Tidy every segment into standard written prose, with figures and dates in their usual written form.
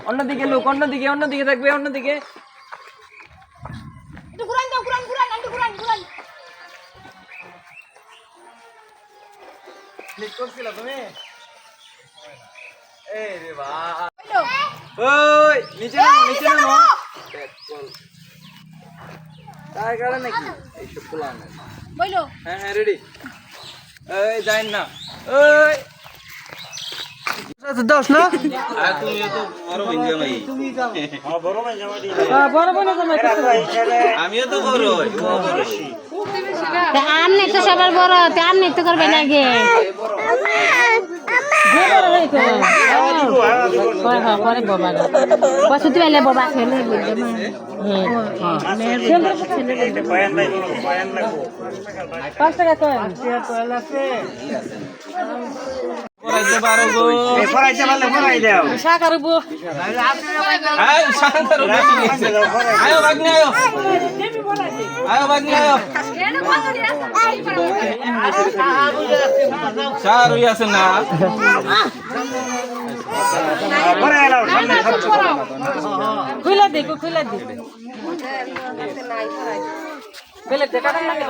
অন্যদিকে লোক, অন্যদিকে অন্যদিকে থাকবে, অন্যদিকে একটু ঘুরান দাও, ঘুরান ঘুরান একটু ঘুরান ঘুরান। ক্লিক করছিল তুমি? এই রে বাবা, বলো ওই নিচে নামো, নিচে নামো। তাই কারণে নাকি এইসব প্ল্যান? বলো হ্যাঁ হ্যাঁ রেডি। এই যাই না, ওই দশ না তুমি তো বড় বইন জামাই, তুমি যাও। বড় বইন জামাই, বড় বোনের জামাই আমিও তো বড় হই। আমনে তো সবার বড়, আমনে তো করবে না গে। পরে বাবা পশুতি পাইলে বাবা খেলে বুঝতে পাঁচ টাকা কয় পড়াইতে পারো গো, পড়াইতে পারলে পড়াই দাও। শাক আর বো আয় শান্ত রো, আয়ো বাগনি আয়ো, আয়ো বাগনি আয়ো, চার হই আছে না খুলে দেখো, খুলে দেখো বেলে দেখা লাগে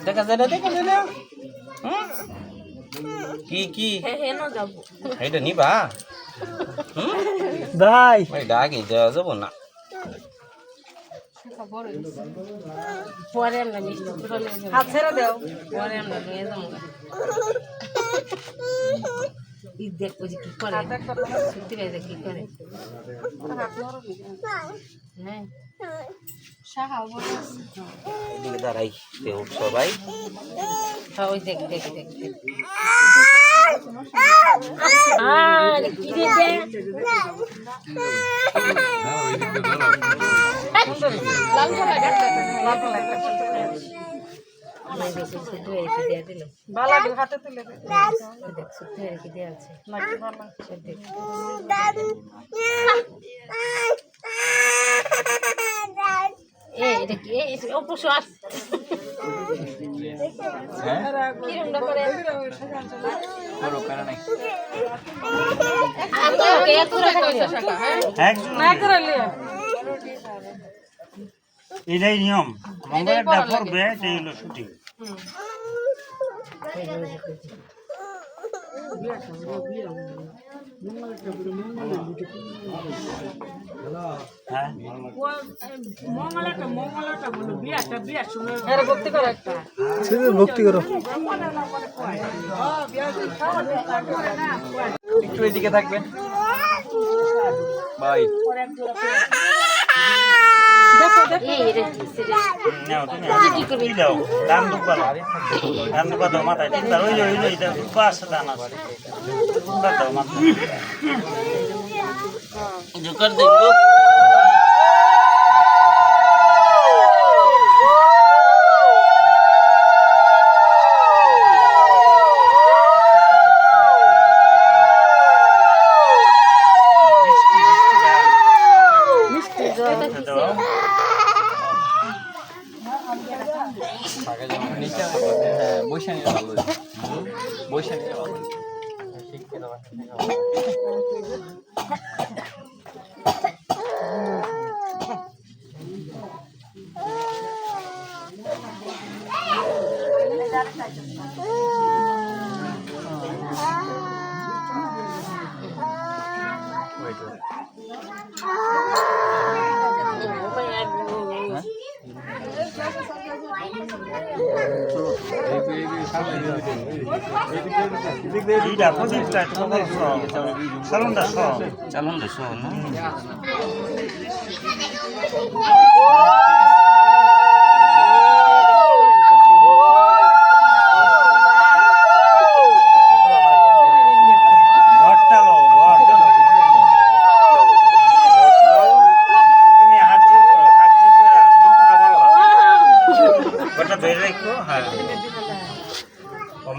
দেখা যায় না, দেখা যায় না। কি কি এটা নিবা ভাই ভাই ডাকি যাওয়া যাবো না। পরে আমরা মিষ্টি হাত ছেড়ে দাও, পরে আমরা নিয়ে যাবো। দেখবো যে কি করে, সত্যি ভাই কি করে। হ্যাঁ এদিকে দাঁড়াই দেও সবাই। ওই দেখ দেখ দেখ দেখ আর কি রে বালাটি হাতে তুলে দেখ সুতে রেখে দিয়ে আছে নাকি বালা দেখ এটা কি অপসু আস কি রুমটা করে বড় প্যারা নাই এটাই নিয়ম মঙ্গলেরটা পড়বে এটাই হলো শুটিং ভক্তি করো একটু এদিকে থাকবেন ভাই মাথায় দান আছে জোকার দেখবো হ্যাঁ বৈশা নিলে ভালো বৈশা নিলে ভালো এইটা প্রদীপটা সালনটা সব চালন দেশো না ঘরটা লো ঘর তুমি হাত জোর করো হাত জোর করে মন্ত্রটা বলো ঘরটা ধরে রাখো হ্যাঁ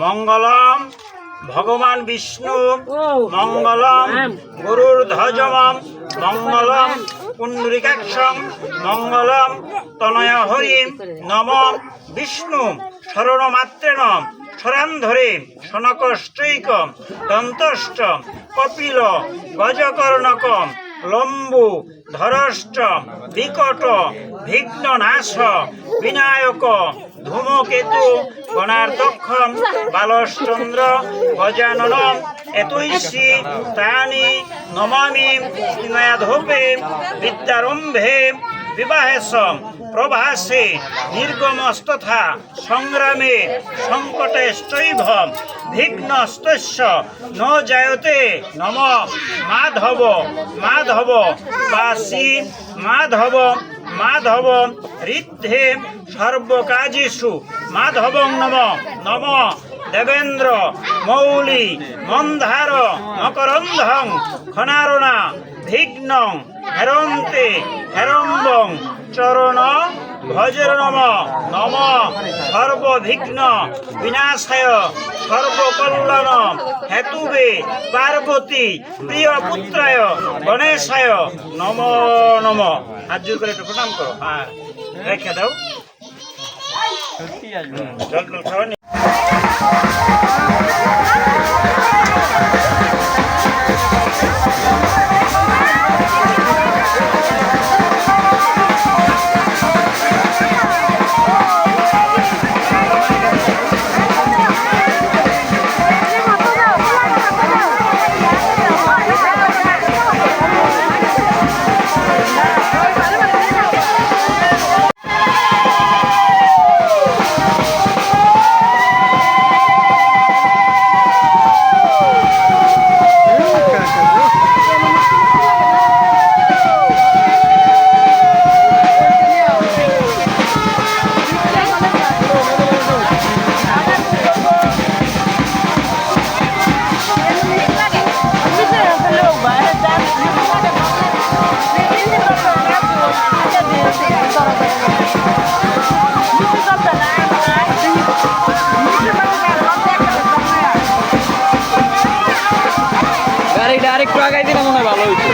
মঙ্গলম ভগবান বিষ্ণু মঙ্গলম গরুর ধ্বজমম মঙ্গলম পুণ্ডরিকাক্ষং মঙ্গলম তনয় হরিম নম বিষ্ণু শরণমাত্রেণ স্বরান্ধরে শনকশ্চৈকম দন্তশ্চ কপিল গজকর্ণকম লম্বু ধরশ্চ বিকট বিঘ্ননাশ বিনায়ক ধূমকেতু গণার্দক্ষম বালশ্চন্দ্র গজাননম এতৈষী তানি নমামি স্নেহাধূপে বিদ্যারম্ভে বিবাহেশ প্রভাসে নির্গমস্তথা সংগ্রামে সংকটেশ্চৈভ বিঘ্নস্তস্য ন জায়তে নম মাধব মাধব বাসী মাধব মাধব ঋদ্ধে সর্বকাজেষু মাধবং নম নম দেবেন্দ্র মৌলি মন্ধার মকরন্ধং খনারণা বিঘ্নং হেরন্তে হেরম্বং চরণ ভজর নম নম সর্ববিঘ্ন বিনাশায় সর্বকল্যাণ হেতুবে পার্বতী প্রিয় পুত্রায় গণেশায় নম নম হাত জোর করে একটু প্রণাম করো হ্যাঁ রেখে দাও সত্যি আসবে জল টল খাওয়া নি একটু আগাই দিলে মনে হয় ভালো হইতো।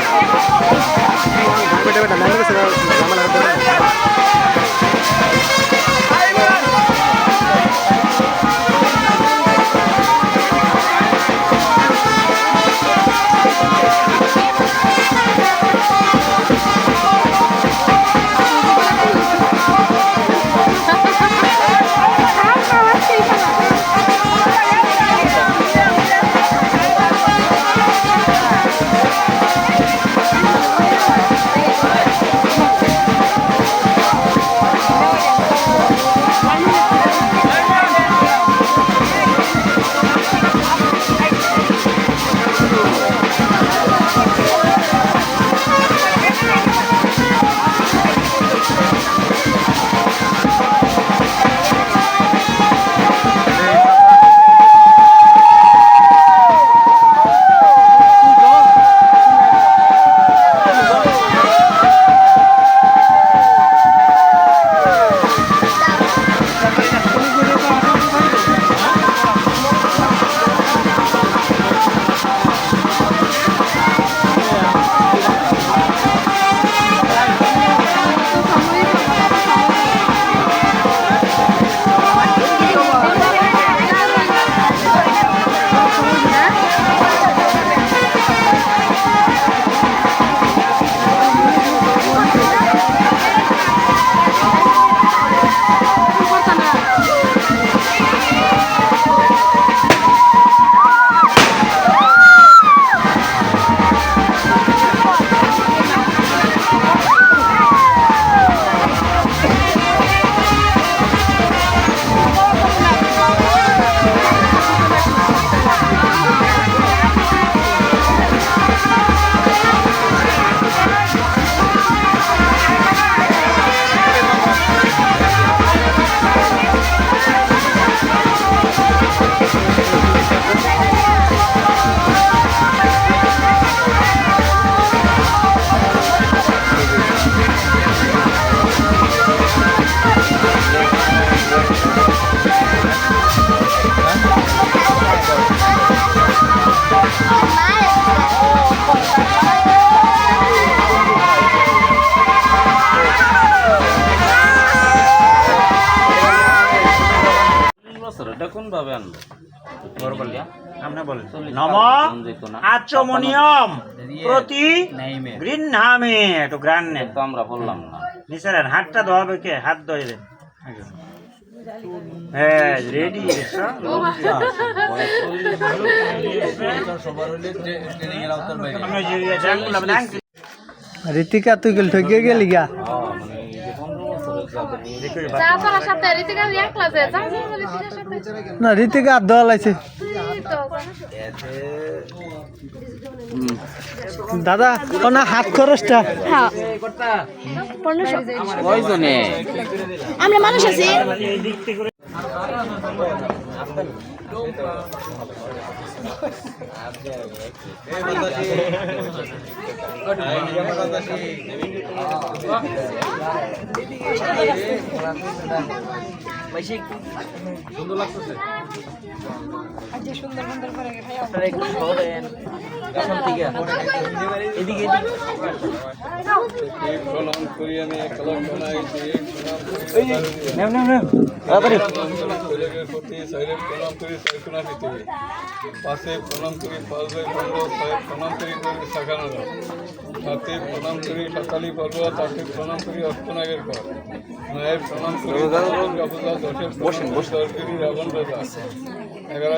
এটা কোন ভাবে আনবে আমরা বলেন নম আচমনিয়ম প্রতি গৃহ্ণামি একটু গ্রান নেন তো আমরা বললাম না নিসারেন হাতটা ধোয়াবে কে হাত ধোয়ে দেন হ্যাঁ রেডি ঋতিকা তুই গেল ঠকে গেলি গা না ঋতিকা আর দল আছে দাদা না হাত খরচটা কয়জনে আমরা মানুষ আছি সুন্দর লাগতেছে এদিকে পাশে প্রণাম করি 5/15 প্রণাম করি শাখানো হাতে প্রণাম করি সকালে পর্ব তাতে প্রণাম করি অষ্টনাগের পর মায়ের প্রণাম করি দশের রাবণ রাজা 11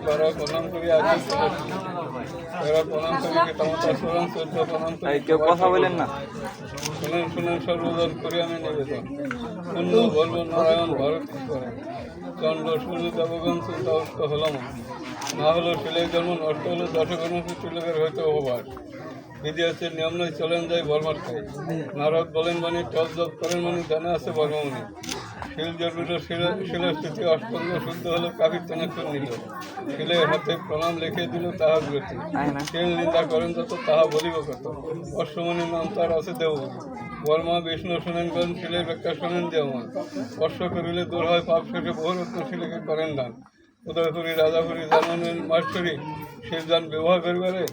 12 প্রণাম করি আগে 13 প্রণাম করি কেতামতাসরণ 14 প্রণাম করি কেউ কথা বলেন না শুনেন সর্বজন করি আমি নিবেদন অন্য বলব নারায়ণ ভারতী করে চন্দ্র সূর্য দেবগণ চিন্তাউষ্ট হলাম না হলো শিলের জন্ম নষ্ট হলো দশগণী তিলকের হইতে অপবাস বিধি আছে নিয়ম নয় চলেন যায় বর্মার খাই নারদ বলেন মানে টপ জপ করেন মানে জানা আছে বর্মমণি শিল জন্মিত শিলের স্থিতি অষ্টঙ্গ শুদ্ধ হলো কাবির তেনাক্ষর নিল শিলের হাতে প্রণাম লিখে দিল তাহার ব্রতি শিল নিন্দা করেন যত তাহা বলিব কত অশ্বমণি নাম তার আছে দেবগুরু বর্মা বিষ্ণু শোনেন শিলের ব্যাখ্যা শোনেন দেওয়ান স্পর্শ করিলে দূর হয় পাপ শেষে বহুরত্ন শিলেকে করেন দান উদয়পুরী রাজাপুরী জানানের মাস্টরি শিবদান বিবাহ করিবারে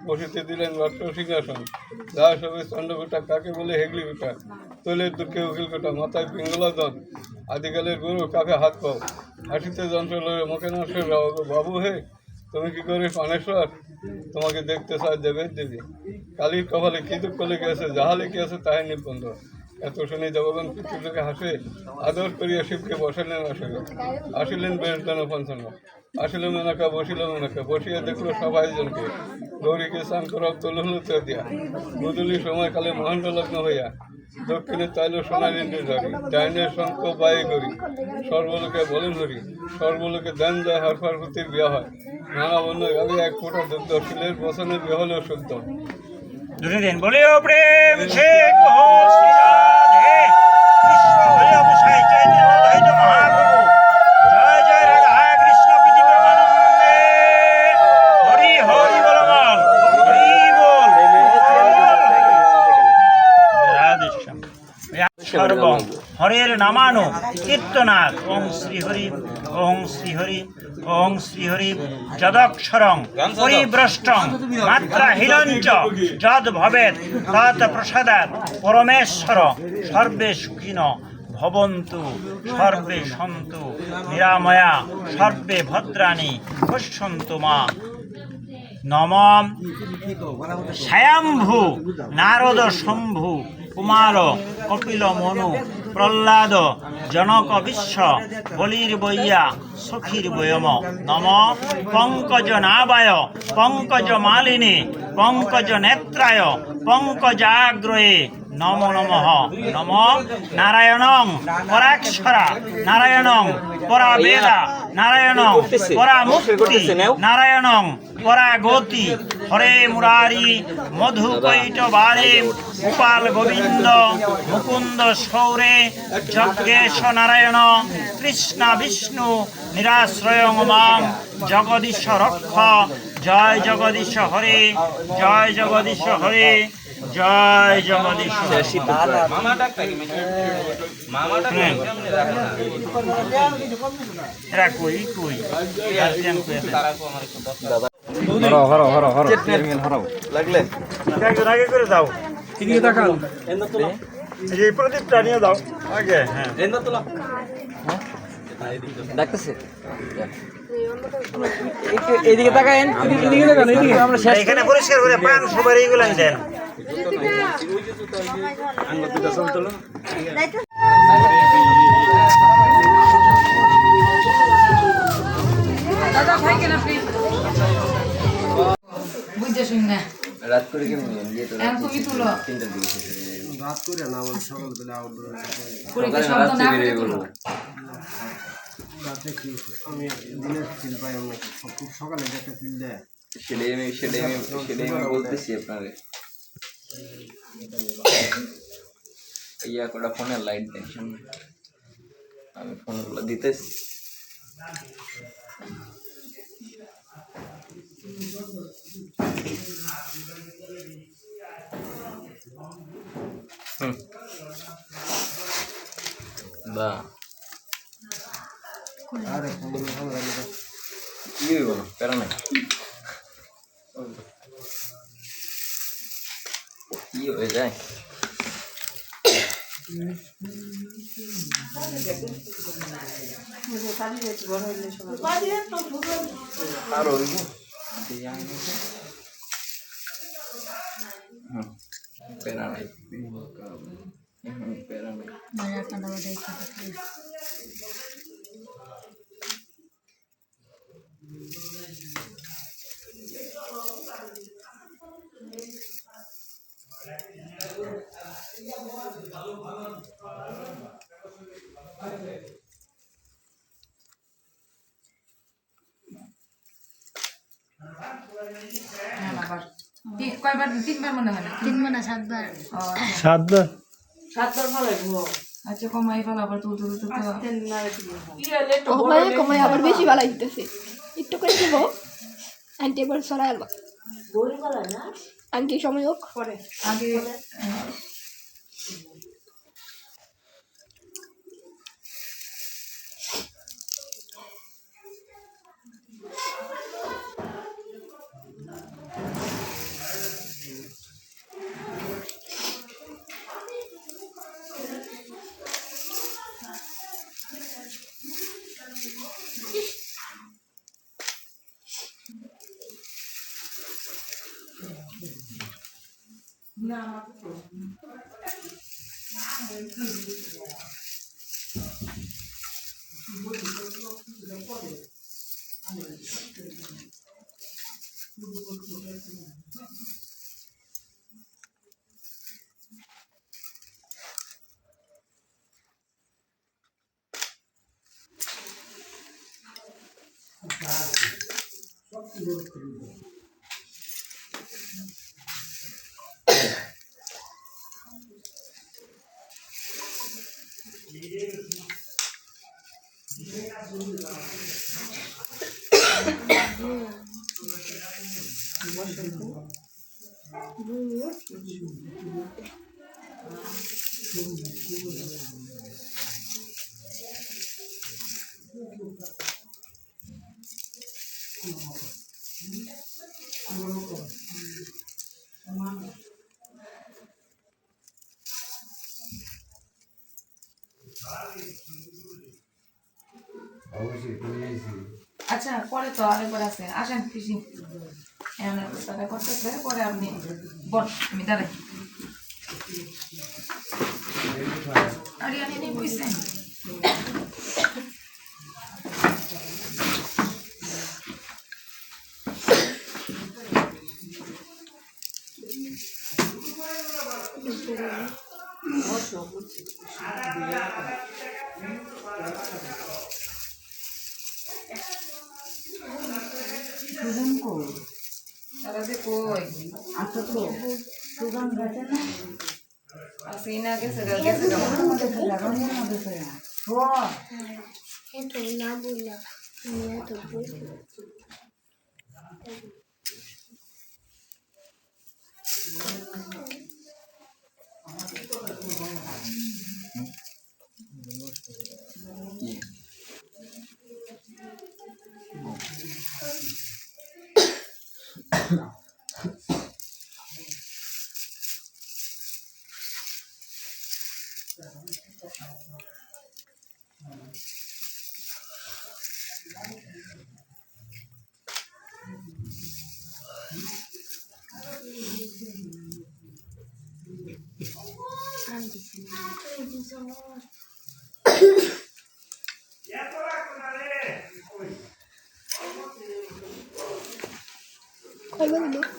বসিতে দিলেন রত্ন সিংহাসন। যা সবে চন্দ্রকোটা কাকে বলে হেগলি কোটা, তৈলের দুঃখে উকিল কোটা, মাথায় পিঙ্গলাদন, আদিকালের গুরু কাকে হাত পাও, হাসিতে যন্ত্র মুখে নষ্ট বাবু হে তুমি কি করে পানেশ্বর, তোমাকে দেখতে চায় দেবের দেবী। কালীর কপালে কি দুঃখ লেগে আছে, যাহা লেগে আছে তাহাই নির্বন্ধ। এত শুনে দেবগণ পিতৃলোকে হাসে, আদর করিয়া শিবকে বসালেন আসলে। আসিলেন বেশদান পঞ্চম, আসিল মেনকা বসিল মেনকা, বসিয়া দেখলো সবাই জনকে। গৌরীকে স্নান করা তলহলুতে দিয়া, গুদুলি সময়কালে মহেন্দ্র লগ্ন হইয়া দক্ষিণে তাইল সোনারিন্দ্রের ঝাড়ি, ডাইনের শঙ্খ বায়ে করি, সর্বলোকে বলেন হরি, সর্বলোকে দেন যায় হর পার্বতীর বিয়া হয়। নানা বন্য গালে এক ফোঁটা দুগ্ধ, শিলের বসনের বিয়া হলেও শুদ্ধ। দুদিন বলিও প্রেম সে শ্রী রাধে কৃষ্ণ হরিও গোসাই চৈতন্য দ্বৈত মহাপ্রভু জয় জয় রাধা কৃষ্ণ প্রীতি প্রেমানন্দে হরি হরি বল বল হরি বল রাধে শ্যাম সর্বং হরের নামানো কীর্তনাথ ওং শ্রী হরি ওং শ্রী হরি ওং শ্রী হরি যদক্ষরং পরিভ্রষ্টং মাত্রা হিরঞ্চ যদ ভবেৎ তৎ প্রসাদাৎ পরমেশ্বর সর্বে সুখিন ভবন্তু সর্বে সন্তু নিরাময়া সর্বে ভদ্রাণি পশ্যন্তু মা। নমঃ স্বয়ম্ভু নারদ শম্ভু কুমার কপিল মনু প্রহ্লাদ জনক বিশ্ব বলির বইয়া সখীর বয়ম। নম পঙ্কজ নাবায় পঙ্কজ মালিনী পঙ্কজ নেত্রায় পঙ্কজাগ্রয়ে নম নমঃ। নম নারায়ণং পরাক্ষরা নারায়ণং পরা বেদা নারায়ণং পরা মুক্তি নারায়ণং পরা গতি। হরে মুরারি মধু কৈটবারে গোপাল গোবিন্দ মুকুন্দ সৌরে যজ্ঞেশ নারায়ণ কৃষ্ণ বিষ্ণু নিরাশ্রয়ং মাং জগদীশ রক্ষ। জয় জগদীশ হরে জয় জগদীশ হরে জয় জগদীশ। এরা কই কই লাগলে আগে করে দাও, এই প্রদীপটা নিয়ে দাও আগে। হ্যাঁ ডাকতেছে এইদিকে তাকায়েন, এদিকে তাকান, এদিকে আমরা শেষ এখানে পরিষ্কার করে পান সবার এইগুলো দেন। বুঝতে শুন না রাত করে কেমন বিয়ে তো তুমি তুলো 3টার দিকে শেষ হয়ে যাবে। রাত করে না আমার সকালবেলা আউটডোর পরীক্ষা শব্দ না করে তুলো। রাতে কি আমি দিনের ফিল পাই আমরা খুব সকালে একটা ফিল দেয় সেটাই আমি বলতেছি আপনারে। ইয়া কটা ফোনের লাইট দেন সামনে, আমি ফোনগুলো দিতেছি। বা আরে ফোন ভালো লাগে না কি বলো প্যারা নাই কি হয়ে যায়। আর প্যারা নাই প্যারা নাই। কয়বার 3বার মনে হয় না 3বার না 7বার 7বার 7বার ফলাইবো। আচ্ছা কমাই ফেলা আবার তুলতে তুলতে তো কমাই আবার বেশি ভালো দিতেছে একটু করে দিব আন্টি এবার সরাই আলবা গরি বলা না আন্টি সময় হোক পরে আগে আচ্ছা পরে তো আরেকবার আছে আসেন পিসি এমন কথা করতেছে পরে আপনি বল আমি দাঁড়াই আরে আমি নেই বুঝছেন তারা যে কই আচ্ছা তো সুগান গেছে না আসিনা গেছে গেছে এটা না বললা নিয়ে তো বল কইবা দিলো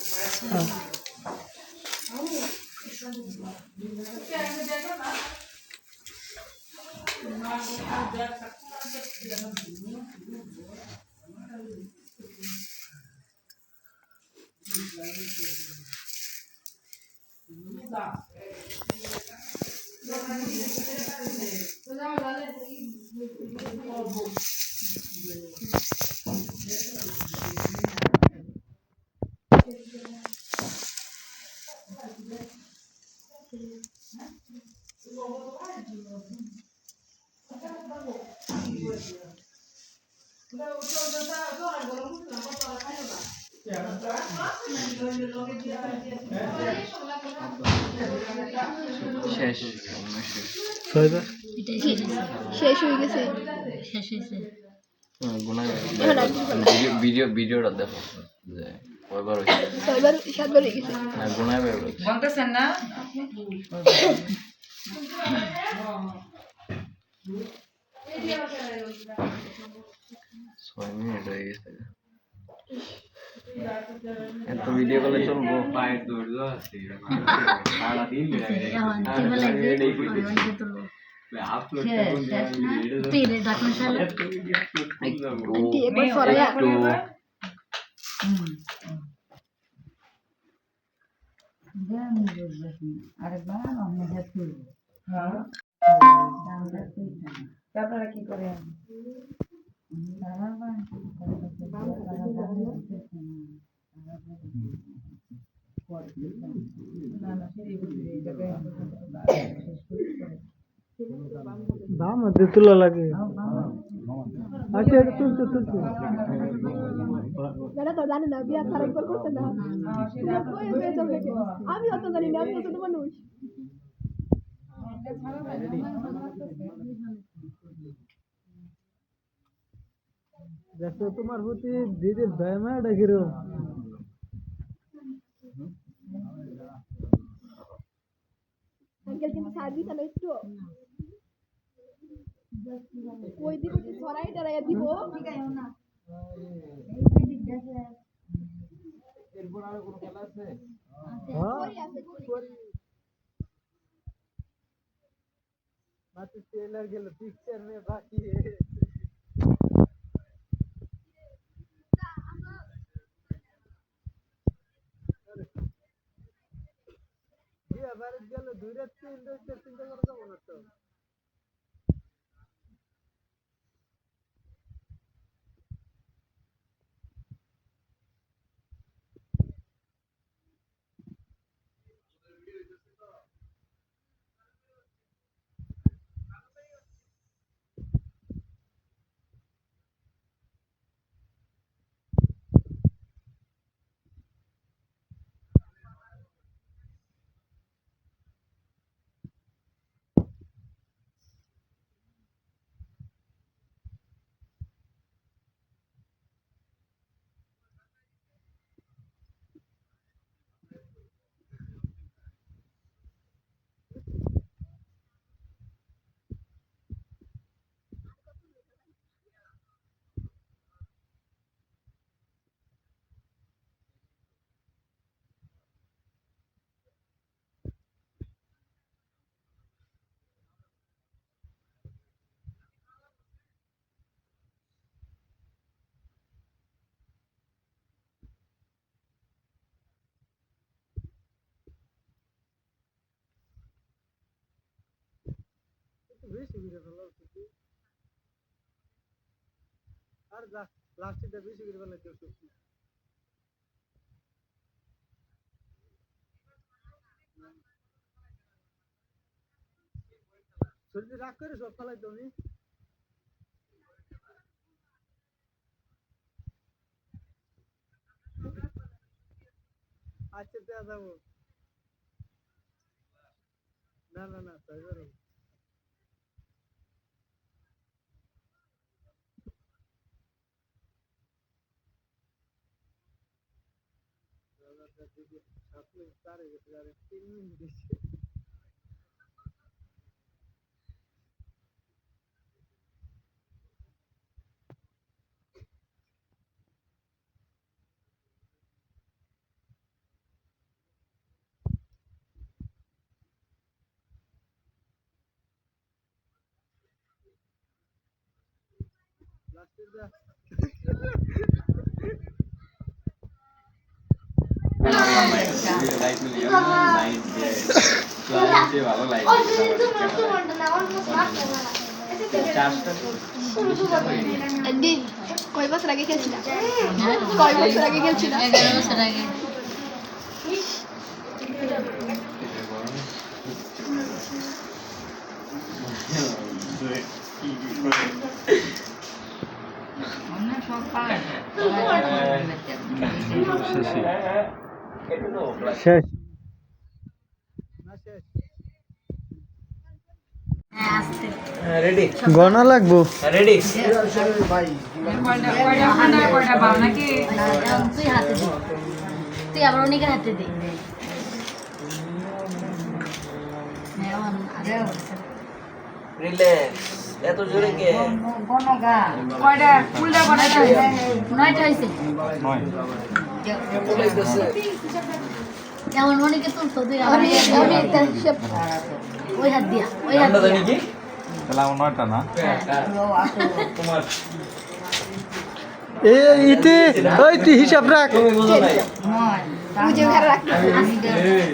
শেষ শেষ হয়ে গেছে ভিডিওটা দেখো যে কয়বার হয়েছে ছয়বার সাতবার হয়ে গেছে হ্যাঁ গুনায় বলতেছেন না 6 মিনিট হয়ে গেছে এত ভিডিও কলে চলবো পায়ের দৌড় আছে সারাদিন একবার ফরায়া আপনারা কি করেন দাম মধ্যে তুলা লাগে আচ্ছা এটা তুলতে যারা তো জানে না বিয়া তার একবার করছে না আমি অত জানি না আমি তো ছোট মানুষ দেখো তোমার প্রতি দিদির দয়া মায়া ডাকিরো আঙ্কেল কিন্তু সার্ভিস আলো একটু ওই দিকে সরাই টারাই দিব এরপর আর কোনো খেলা আছে? মাত্র ট্রেলার গেল পিকচার মে বাকি গেল 2 রাত 3 রাত চিন্তা করে যাবো না তো বেশি করে ভালো হচ্ছে আর যা লাস্টটা বেশি করে ভালো হচ্ছে শরীরে রাগ করে সব ফেলাই তুমি আচ্ছা দেয়া যাবো না না না তাই করো আপনি তারে গেছে আর 3 মিনিট দিচ্ছে লাস্টের দা লাইট মিলিয়ে লাইট দিয়ে ক্লাসে ভালো লাইট আন্টি কয় বছর আগে খেলছিলাম কয় বছর আগে খেলছিলাম 11 বছর আগে শেষ না শেষ রেডি গনা লাগবো রেডি তুই হাতে দে তুই আবার অনেকের হাতে দে রিল্যাক্স এত জোরে কে কয়টা ফুলটা বানাইতে হবে 9টা হয়েছে এমন অনেকে তুলতো তুই আমি সব ওই হাত দিয়া ওই হাত আমরা জানি দিয়া কি তাহলে আমার 9টা না তোমার এ ইতে ওই তুই হিসাব রাখ তুমি বুঝো নাই বুঝে ঘরে রাখতে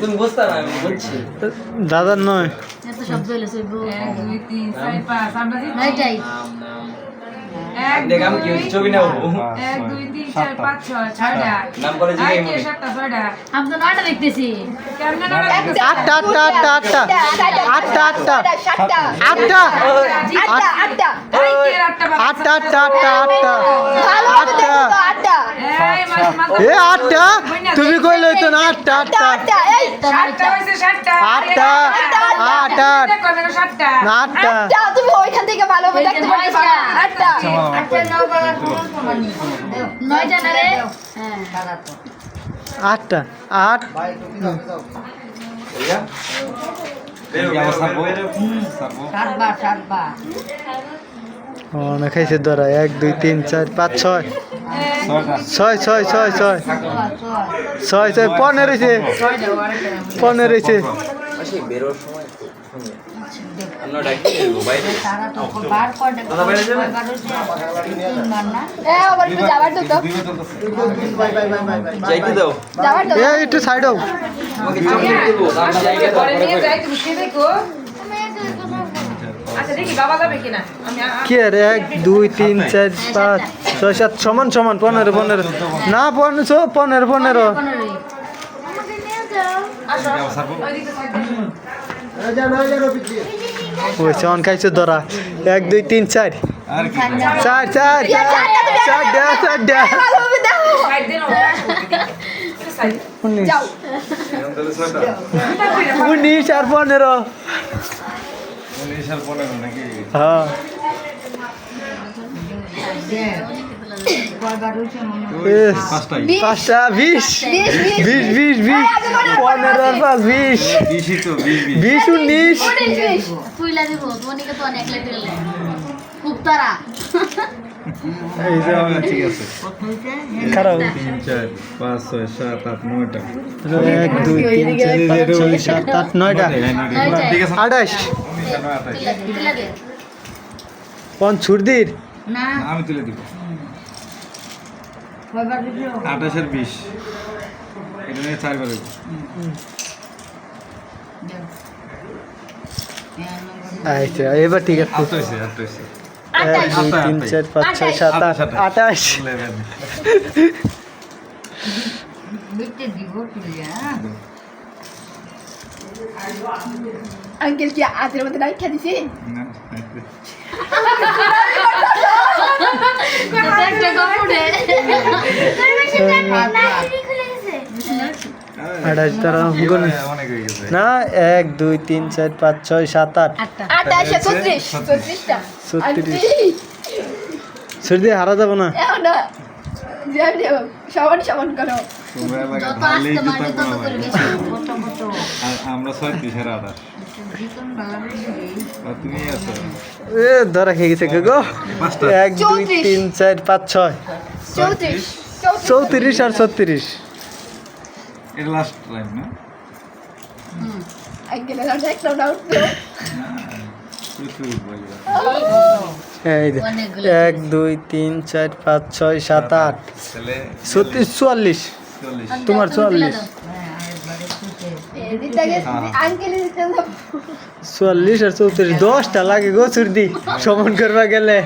তুমি বুঝতে না আমি বলছি দাদার নয় এত শব্দ হইলো সইব 1 2 3 4 5 আমরা দিই 9টাই দেখ আমি কি ছবি নাও 1 2 3 4 5 6 6টা নাম করে জিগাই আই মনে 7টা 6টা আমি তো 9টা দেখতেছি কেমনে না আটটা আটটা আটটা আটটা আটটা আটটা আটটা আটটা আই কে 8টা আটটা আটটা আটটা আটটা ভালো আটটা আটটা এই মাথা এ আটটা তুমি কইলে তো না আটটা আটটা আটটা এই 7টা হইছে 7টা আটটা আটটা কত 7টা না আটটা আটটা তুমি ওইখান থেকে ভালো হবে দেখতে পাচ্ছ আটটা নয়টা না রে আটটা আট भैया অনেক খাইছে ধরা 1 2 3 4 5 6 ছয় ছয় ছয় ছয় ছয় ছয় 15 হয়েছে 15 হয়েছে আসি বেরোর সময় শুনবে আমরা ডাকি বাইরে দাদা বাইরে যাবে আবার একটু যাবার তো যাইতে দাও যাবার তো একটু সাইড হও আমাকে চকলেট দেবো তার জায়গা পরে নিয়ে যাই তুমি খেয়ে দেখো আচ্ছা দেখি বাবা যাবে কিনা আমি কি রে 1 2 3 4 5 6 7 সমান সমান 15 15 না 15 15 15 ওই সন খাইছে ধরা 1 2 3 4 4 4 4 4 সাইড দেন সাইড 19 আর 15 হ্যাঁ পাঁচটা 20 20 20 20 15 আর 5 20 20 19 তুইলা দিব মনিকে তো অনেক লেট দিলে খুব তারা এই যে ঠিক আছে খারাপ 3 4 5 6 7 8 9টা 1 2 3 4 5 6 7 8 9টা ঠিক আছে 28 তুইলা দে কোন ছুরদির না আমি তুলে দিব 28 এর 20 এটা নিয়ে 4 বার হইব আচ্ছা এবার ঠিক আছে 28 1 2 3 4 5 6 7 8 28 আঙ্কেল কি আজের মধ্যে নাই খেয়ে দিছে একটা গপুড়ে আঠাশ তারা গুণ অনেক হয়ে গেছে না 1 2 3 4 5 6 7 8 28 34টা 36 সর্দি হারা যাব না এখন না যাই সমান সমান করো তোমরা এলাকা যত ভালোই আসতে জুতা মানে তত পরা করে ভাই। বেশি আর আমরা 36 এর 28 আর তুমি আছো এ ধরা খেয়ে গেছে গো 1 2 3 4 5 6 34 34 আর 36 এটা লাস্ট লাইন না আঙ্কেল এর একটা ডাউট তো প্রচুর বলবা এই যে 1 2 3 4 5 6 7 8 তাহলে 36 44 40 তোমার 44 দিদাকে আঙ্কেল দিতে 44 আর 34 10টা লাগে গো সর্দি সমান করবা গেলে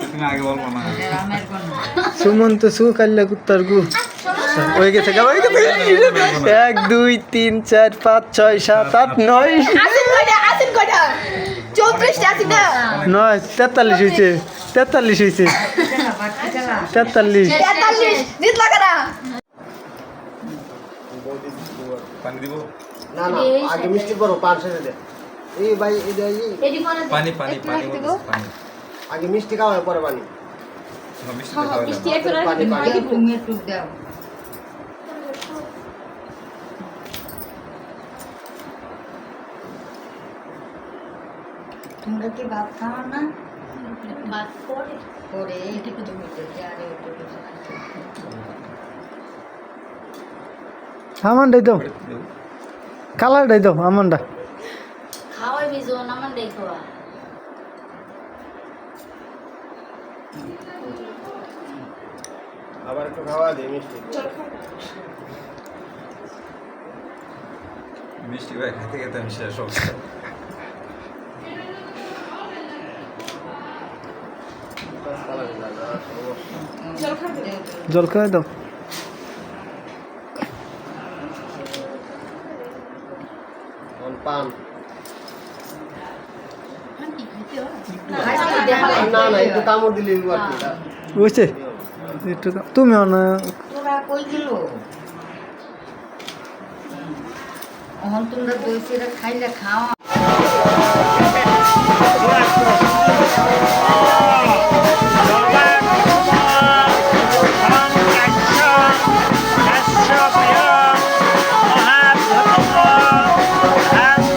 তুমি আগে বলবো না সুমন্ত সু কাল্লা কুত্তার গু হয়ে গেছে গা হয়ে গেছে 1 2 3 4 5 6 7 8 9 আসেন কয়টা 34টা আছে না 9 43 হয়েছে 43 হয়েছে 43 43 জিত লাগারা পানি দিব না না আগে মিষ্টি করো 500 দে এই ভাই এডি করে পানি পানি পানি পানি আগে মিষ্টি খাওয়া পরে পানি মিষ্টি খাওয়া মিষ্টি একটু পানি পানি তোমরা কি ভাত খাও না বাদ করে করে এটুকু জমিতে আর এটুকু আমানটাই দাও কালারটাই দাও আমানটা খাওয়াই বিজন আমার দেখবা আবার একটু খাওয়া দে মিষ্টি মিষ্টি ভাই খেতে খেতে আমি শেষ হব জল খাওয়া দাও পান না না একটু কামড় দিলে বুঝছে একটু তুমিও না তোরা কই গেল এখন তোমরা দই চিরা খাইলে খাওয়া Yes,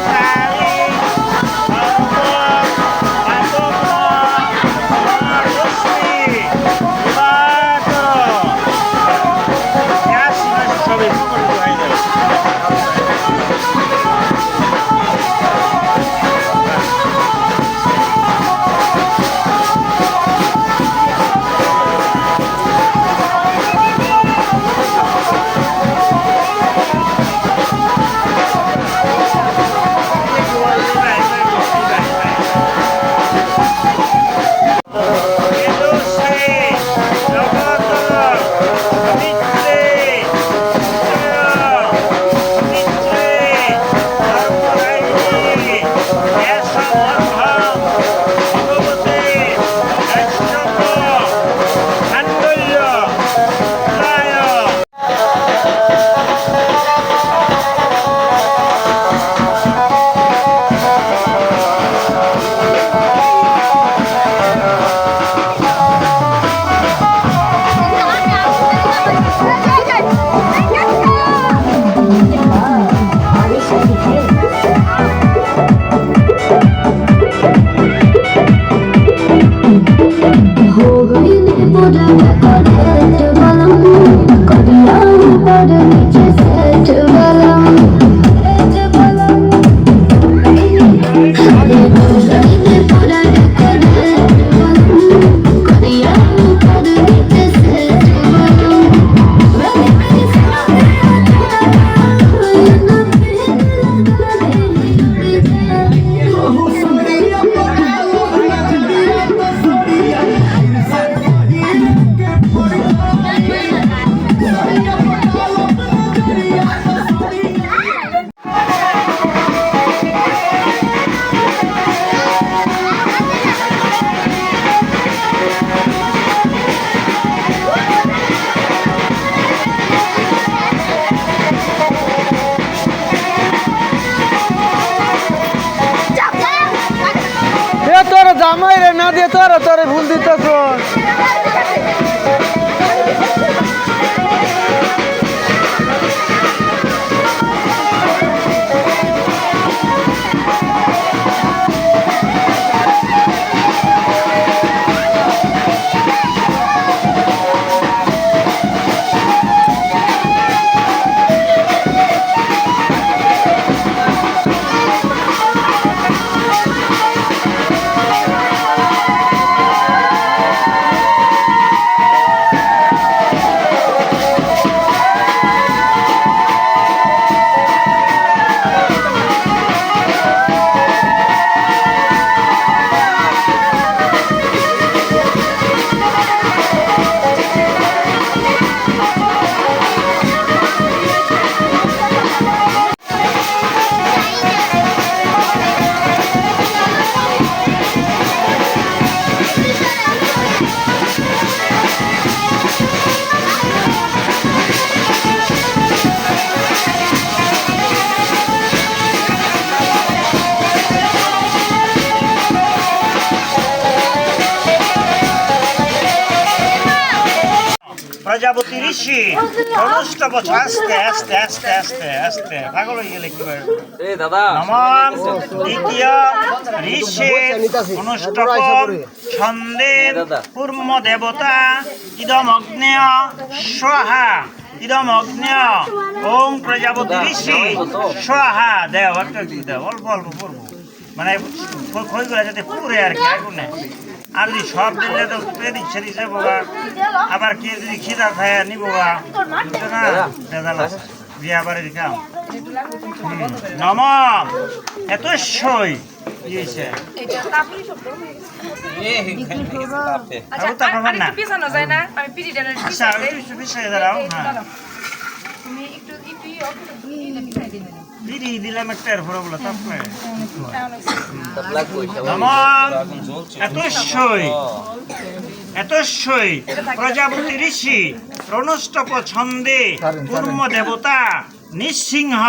তোর জামাই রে না দিয়ে তোরে ভুল দিতেছ প্রজাপতি ঋষি অনুষ্ঠব আস্তে আস্তে আস্তে আস্তে আস্তে পাগল হয়ে গেলে কি বলবো এই দাদা নমঃ দ্বিতীয় ঋষি অনুষ্ঠব ছন্দের পূর্ম দেবতা ইদম অগ্নেয় স্বাহা ইদম অগ্নেয় ওম প্রজাপতি ঋষি স্বাহা দেও একটা দেও অল্প অল্প পড়বো মানে খইগুলা যাতে পুরে আর কি আগুনে আর যদি সব দিলে তো পেদি ছেড়ে যাবো আবার কে যদি খিদা খায় নিবো না বিয়া বাড়ি দিকাম নম এত সই দিয়েছে পিছানো যায় না আমি পিড়িটা আচ্ছা বিষয়ে দাঁড়াও হ্যাঁ দিদি দিলাম একটা এর ভরে বলে তারপরে এতস্যই প্রজাপতি ঋষি রণষ্টপ ছন্দে কূর্ম দেবতা নিঃসিংহ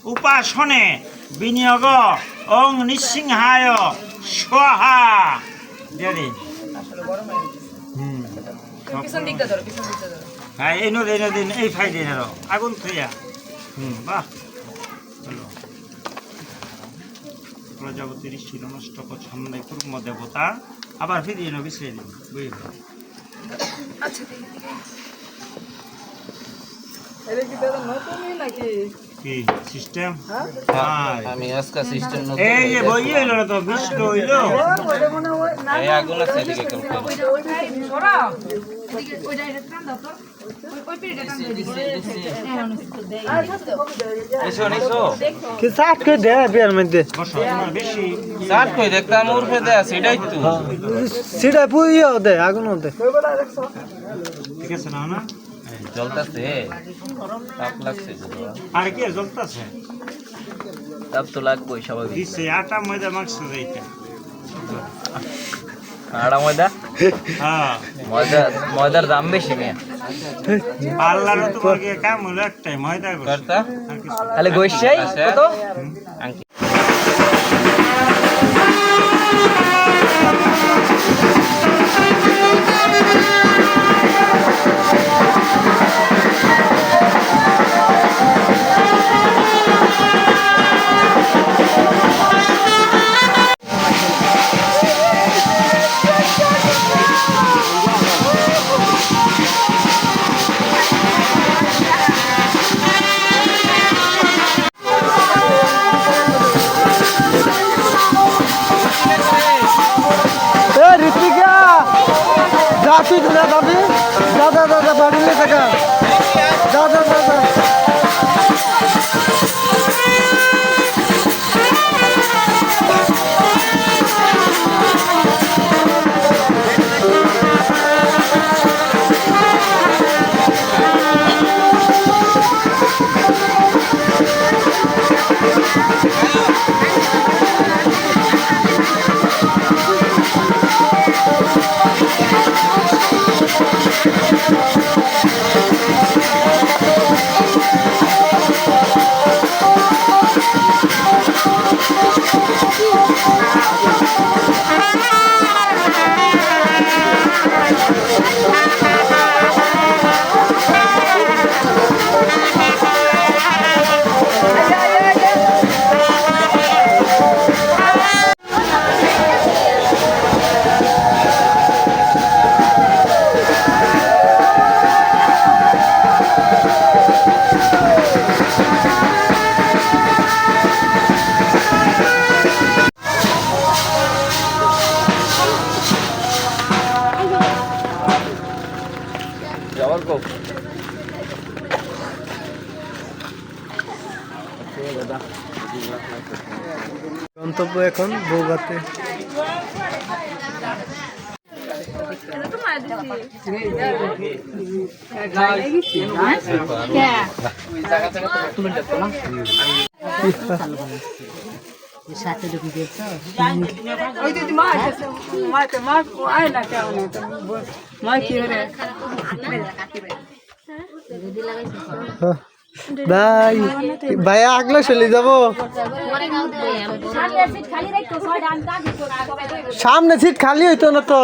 উপাসনে বিনিয়োগ ওং নিঃসিংহায় স্বাহা জানি পিছন দিকটা ধরো পিছন দিকটা ধরো হ্যাঁ এই নদী এই ফাইদে আগুন থইয়া বাহ প্রজাপতি ঋষি রণষ্টপ ছন্দে কূর্ম দেবতা আবার ফিরিয়ে নেব বিছিয়ে দিন বুঝল আচ্ছা কি সিস্টেম আমি আজকে সিস্টেম এই যে বই হইল না তো বিষ্ট হইল এই আগুন আছে এদিকে কেন এসো নিসো কি সাত কই দে বিয়ার মধ্যে বেশি সাত কই দেখতাম উর্ফে দে সেটাই তো সিডা পুইও দে আগুন দে ঠিক আছে না জ্বলতাছে তাপ লাগছে আর কি জ্বলতাছে তাপ তো লাগবেই স্বাভাবিক দিছে আটা ময়দা মাখছে এইটা আড়া ময়দা হ্যাঁ ময়দার দাম বেশি মেয়ে আল্লাহর তোমাকে কাম হলো একটাই ময়দা করতা তাহলে গোইশাই কত আঙ্কি মিলে থাকা যাও যাও যাও যাও যাওয়ার কো গন্তব্য এখন বৌগাতে ভাই ভাইয়া আগলে চলে যাবো সামনে সিট খালি হইতো না তো